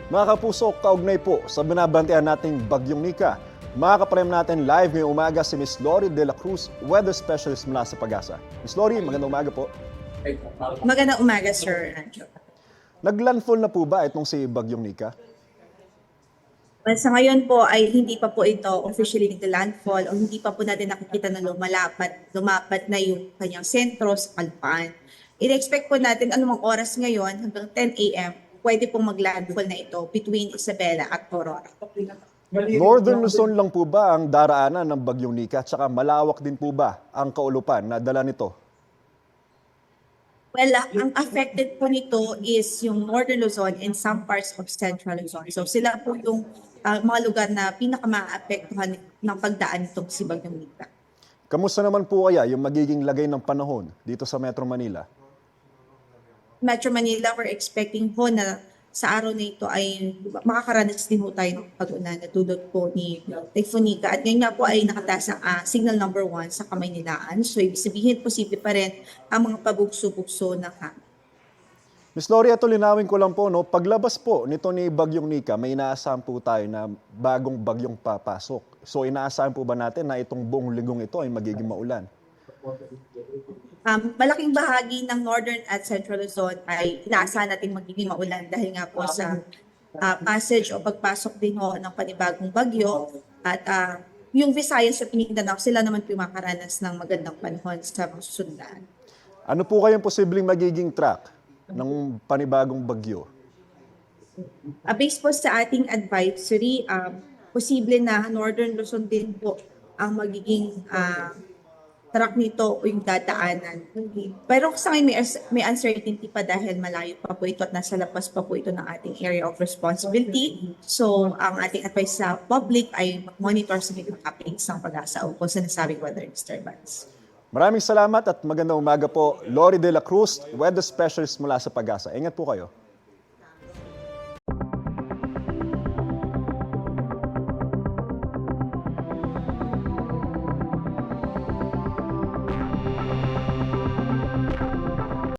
Mga kapuso, kaugnay po sa binabantayan nating Bagyong Nika. Makakaprem natin live ngayong umaga si Miss Lori De La Cruz, Weather Specialist mula sa Pag-asa. Miss Lori, magandang umaga po. Magandang umaga, Sir Anjo. Naglandfall na po ba itong si Bagyong Nika? Well, sa ngayon po ay hindi pa po ito officially nagla-landfall o hindi pa po natin nakikita na lumapat na yung kanyang sentro sa kalupaan. I-expect po natin anumang oras ngayon hanggang 10 a.m. pwede pong mag-landfall na ito between Isabela at Aurora. Northern Luzon lang po ba ang daraanan ng Bagyong Nika at saka malawak din po ba ang kaulupan na dala nito? Well, ang affected po nito is yung Northern Luzon and some parts of Central Luzon. So sila po yung mga lugar na pinaka-maapektuhan ng pagdaan nitong si Bagyong Nika. Kamusta naman po kaya yung magiging lagay ng panahon dito sa Metro Manila? Metro Manila, we're expecting po na sa araw na ito ay makakaranas din po tayo ng pag-ulan na dulot po ni Typhoon Nika. At ngayon nga po ay nakataas ang signal number 1 sa Kamaynilaan. So ibig sabihin, posible pa rin ang mga pabugso-bugso ng hangin. Miss Lori, ito linawin ko lang po, no? Paglabas po nito ni Bagyong Nika, may inaasahan po tayo na bagong bagyong papasok. So inaasahan po ba natin na itong buong linggong ito ay magiging maulan? Malaking bahagi ng Northern at Central Luzon ay inaasahan natin magiging maulan dahil nga po sa passage o pagpasok din ho ng panibagong bagyo at yung Visayas at Mindanao, sila naman po makaranas ng magandang panahon sa susundan. Ano po kayang posibleng magiging track ng panibagong bagyo? Based po sa ating advisory, posible na Northern Luzon din po ang magiging track nito o yung dadaanan. Pero sa akin may uncertainty pa dahil malayo pa po ito at nasa labas pa po ito ng ating area of responsibility. So ang ating advice sa public ay mag-monitor sa mga updates ng Pag-asa o kung sinasabing weather disturbance. Maraming salamat at magandang umaga po. Lori De La Cruz, Weather Specialist mula sa Pag-asa. Ingat po kayo.